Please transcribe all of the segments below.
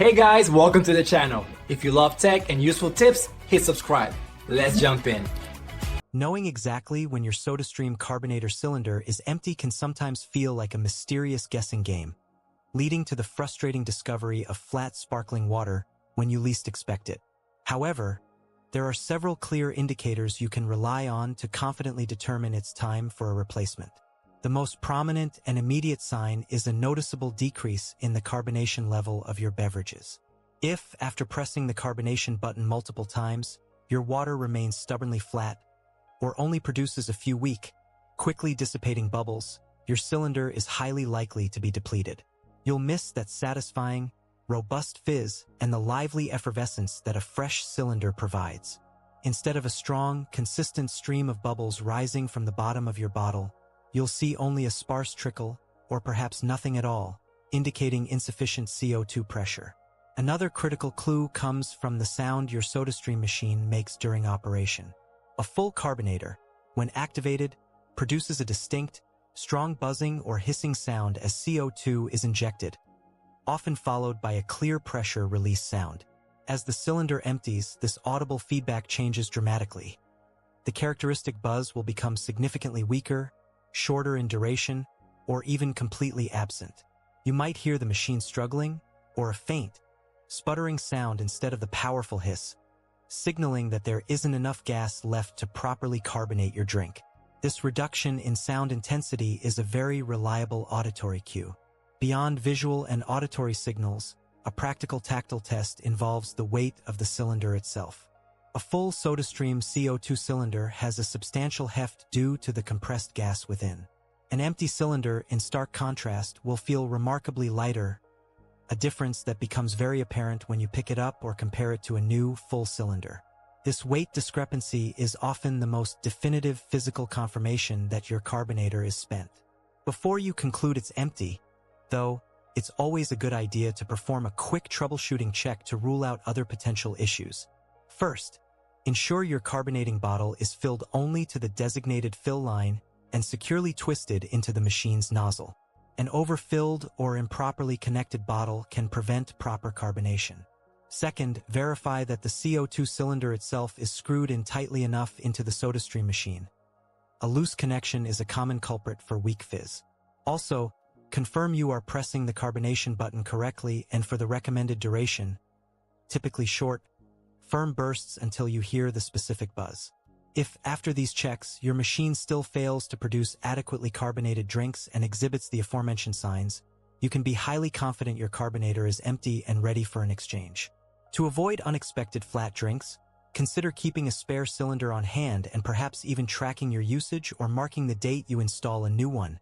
Hey guys, welcome to the channel. If you love tech and useful tips, hit subscribe. Let's jump in. Knowing exactly when your SodaStream Carbonator cylinder is empty can sometimes feel like a mysterious guessing game, leading to the frustrating discovery of flat sparkling water when you least expect it. However, there are several clear indicators you can rely on to confidently determine it's time for a replacement. The most prominent and immediate sign is a noticeable decrease in the carbonation level of your beverages. If, after pressing the carbonation button multiple times, your water remains stubbornly flat or only produces a few weak, quickly dissipating bubbles, your cylinder is highly likely to be depleted. You'll miss that satisfying, robust fizz and the lively effervescence that a fresh cylinder provides. Instead of a strong, consistent stream of bubbles rising from the bottom of your bottle, you'll see only a sparse trickle, or perhaps nothing at all, indicating insufficient CO2 pressure. Another critical clue comes from the sound your SodaStream machine makes during operation. A full carbonator, when activated, produces a distinct, strong buzzing or hissing sound as CO2 is injected, often followed by a clear pressure release sound. As the cylinder empties, this audible feedback changes dramatically. The characteristic buzz will become significantly weaker, shorter in duration, or even completely absent. You might hear the machine struggling, or a faint, sputtering sound instead of the powerful hiss, signaling that there isn't enough gas left to properly carbonate your drink. This reduction in sound intensity is a very reliable auditory cue. Beyond visual and auditory signals, a practical tactile test involves the weight of the cylinder itself. A full SodaStream CO2 cylinder has a substantial heft due to the compressed gas within. An empty cylinder, in stark contrast, will feel remarkably lighter, a difference that becomes very apparent when you pick it up or compare it to a new, full cylinder. This weight discrepancy is often the most definitive physical confirmation that your carbonator is spent. Before you conclude it's empty, though, it's always a good idea to perform a quick troubleshooting check to rule out other potential issues. First, ensure your carbonating bottle is filled only to the designated fill line and securely twisted into the machine's nozzle. An overfilled or improperly connected bottle can prevent proper carbonation. Second, verify that the CO2 cylinder itself is screwed in tightly enough into the SodaStream machine. A loose connection is a common culprit for weak fizz. Also, confirm you are pressing the carbonation button correctly and for the recommended duration, typically short, firm bursts until you hear the specific buzz. If, after these checks, your machine still fails to produce adequately carbonated drinks and exhibits the aforementioned signs, you can be highly confident your carbonator is empty and ready for an exchange. To avoid unexpected flat drinks, consider keeping a spare cylinder on hand and perhaps even tracking your usage or marking the date you install a new one,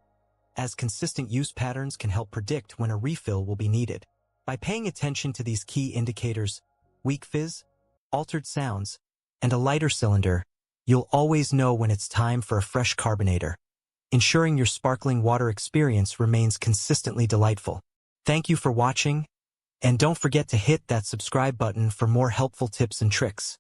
as consistent use patterns can help predict when a refill will be needed. By paying attention to these key indicators, weak fizz, altered sounds, and a lighter cylinder, you'll always know when it's time for a fresh carbonator, ensuring your sparkling water experience remains consistently delightful. Thank you for watching, and don't forget to hit that subscribe button for more helpful tips and tricks.